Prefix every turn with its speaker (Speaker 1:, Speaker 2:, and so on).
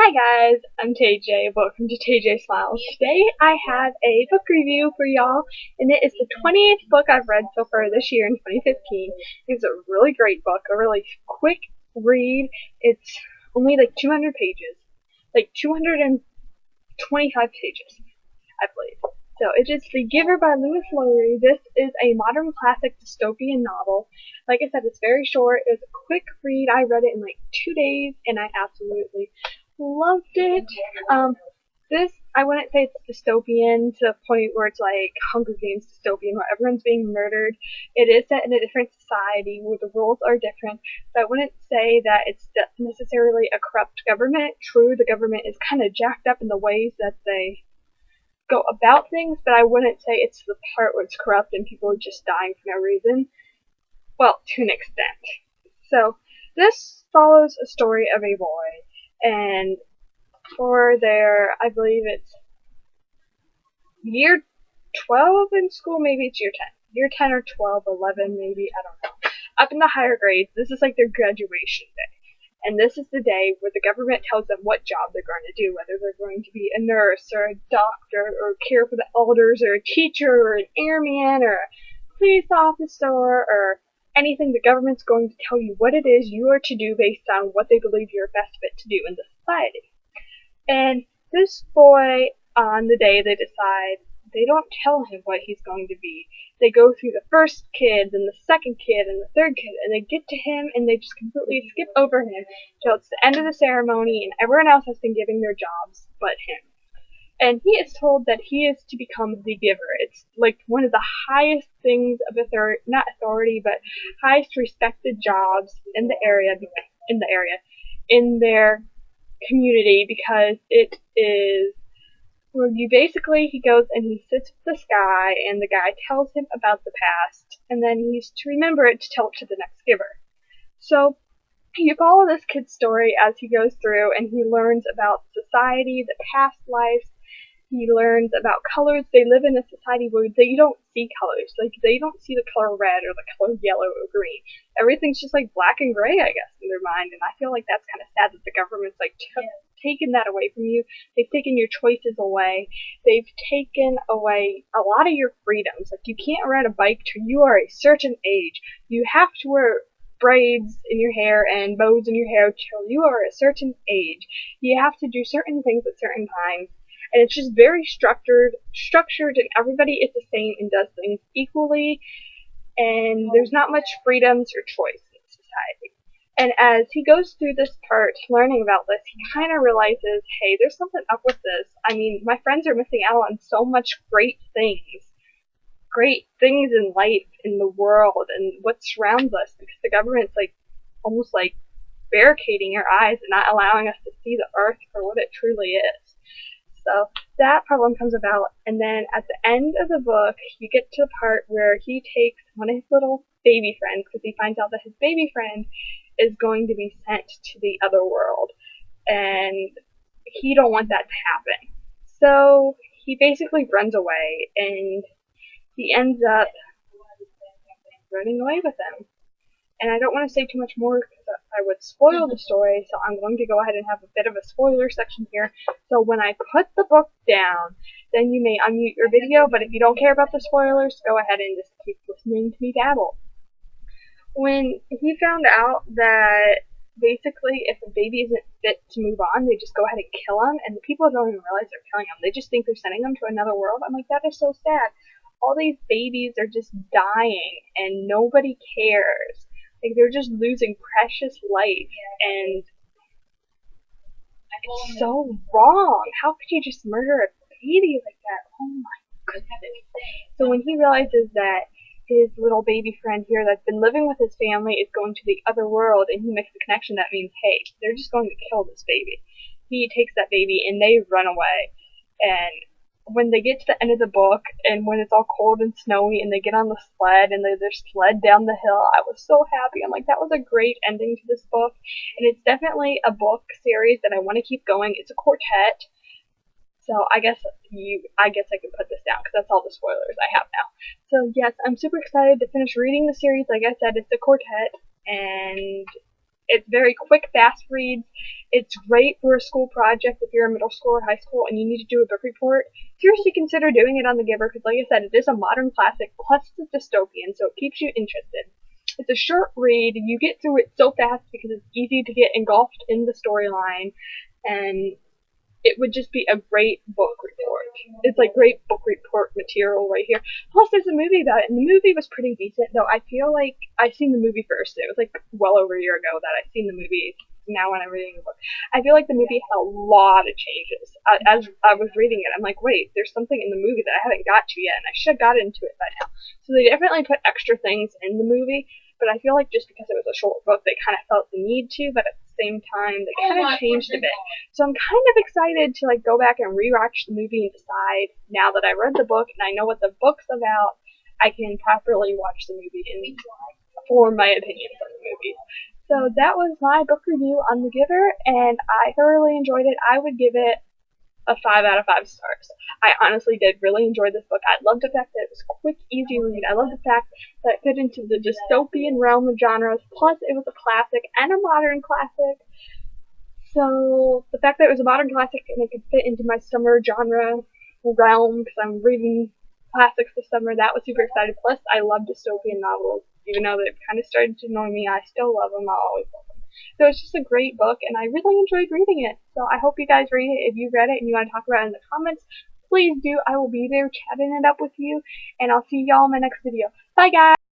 Speaker 1: Hi guys, I'm TJ. Welcome to TJ Smiles. Today I have a book review for y'all, and it is the 20th book I've read so far this year in 2015. It's a really great book, a really quick read. It's only like 200 pages, like 225 pages, I believe. So it is The Giver by Lewis Lowry. This is a modern classic dystopian novel. Like I said, it's very short. It's a quick read. I read it in like 2 days, and I absolutely loved it. This I wouldn't say it's dystopian to the point where it's like Hunger Games dystopian, where everyone's being murdered. It is set in a different society where the rules are different, but I wouldn't say that it's necessarily a corrupt government. True, the government is kind of jacked up in the ways that they go about things, but I wouldn't say it's the part where it's corrupt and people are just dying for no reason. Well, to an extent. So, this follows a story of a boy, and for their, I believe it's year 12 in school, maybe it's year 10. Year 10 or 12, 11 maybe, I don't know. Up in the higher grades, this is like their graduation day. And this is the day where the government tells them what job they're going to do, whether they're going to be a nurse or a doctor or care for the elders or a teacher or an airman or a police officer or anything. The government's going to tell you what it is you are to do based on what they believe you're best fit to do in the society. And this boy, on the day they decide, they don't tell him what he's going to be. They go through the first kid, then the second kid, and the third kid, and they get to him, and they just completely skip over him till it's the end of the ceremony, and everyone else has been giving their jobs but him. And he is told that he is to become the giver. It's like one of the highest things of authority, not authority, but highest respected jobs in the area, in their community, because it is where he goes and he sits with this guy, and the guy tells him about the past, and then he's to remember it to tell it to the next giver. So you follow this kid's story as he goes through, and he learns about society, the past lives. He learns about colors. They live in a society where they don't see colors. Like, they don't see the color red or the color yellow or green. Everything's just like black and gray, I guess, in their mind. And I feel like that's kind of sad that the government's like taken that away from you. They've taken your choices away. They've taken away a lot of your freedoms. Like, you can't ride a bike till you are a certain age. You have to wear braids in your hair and bows in your hair till you are a certain age. You have to do certain things at certain times. And it's just very structured, and everybody is the same and does things equally, and there's not much freedoms or choice in society. And as he goes through this part, learning about this, he kind of realizes, hey, there's something up with this. I mean, my friends are missing out on so much great things in life, in the world, and what surrounds us, because the government's like, almost like barricading our eyes and not allowing us to see the earth for what it truly is. So that problem comes about, and then at the end of the book, you get to the part where he takes one of his little baby friends, because he finds out that his baby friend is going to be sent to the other world, and he don't want that to happen. So he basically runs away, and he ends up running away with him. And I don't want to say too much more because I would spoil the story, so I'm going to go ahead and have a bit of a spoiler section here. So when I put the book down, then you may unmute your video, but if you don't care about the spoilers, go ahead and just keep listening to me babble. When he found out that basically if a baby isn't fit to move on, they just go ahead and kill him, and the people don't even realize they're killing him. They just think they're sending them to another world. I'm like, that is so sad. All these babies are just dying, and nobody cares. Like, they're just losing precious life, and it's so wrong. How could you just murder a baby like that? Oh my goodness. So when he realizes that his little baby friend here that's been living with his family is going to the other world, and he makes the connection, that means, hey, they're just going to kill this baby. He takes that baby, and they run away. And when they get to the end of the book, and when it's all cold and snowy, and they get on the sled, and they're sled down the hill, I was so happy. I'm like, that was a great ending to this book, and it's definitely a book series that I want to keep going. It's a quartet, so I guess I can put this down, because that's all the spoilers I have now. So yes, I'm super excited to finish reading the series. Like I said, it's a quartet, and It's very quick, fast reads. It's great for a school project if you're in middle school or high school and you need to do a book report. Seriously consider doing it on The Giver because, like I said, it is a modern classic, plus it's a dystopian, so it keeps you interested. It's a short read. You get through it so fast because it's easy to get engulfed in the storyline, and it would just be a great book report. It's like great book report material right here. Plus, there's a movie about it, and the movie was pretty decent, though I feel like I seen the movie first. It was like well over a year ago that I seen the movie. Now when I'm reading the book, I feel like the movie had a lot of changes. As I was reading it, I'm like, wait, there's something in the movie that I haven't got to yet, and I should have got into it by now. So they definitely put extra things in the movie, but I feel like just because it was a short book, they kind of felt the need to, but at the same time, they kind of changed a bit. So I'm kind of excited to like go back and rewatch the movie and decide, now that I read the book and I know what the book's about, I can properly watch the movie and form my opinions on the movie. So that was my book review on The Giver, and I thoroughly enjoyed it. I would give it a 5 out of 5 stars. I honestly did really enjoy this book. I loved the fact that it was a quick, easy read. I loved the fact that it fit into the dystopian realm of genres, plus it was a classic and a modern classic. So the fact that it was a modern classic and it could fit into my summer genre realm, because I'm reading classics this summer, that was super exciting. Plus, I love dystopian novels. Even though they've kind of started to annoy me, I still love them. I'll always love them. So it's just a great book, and I really enjoyed reading it. So I hope you guys read it. If you read it and you want to talk about it in the comments, please do. I will be there chatting it up with you, and I'll see y'all in my next video. Bye, guys!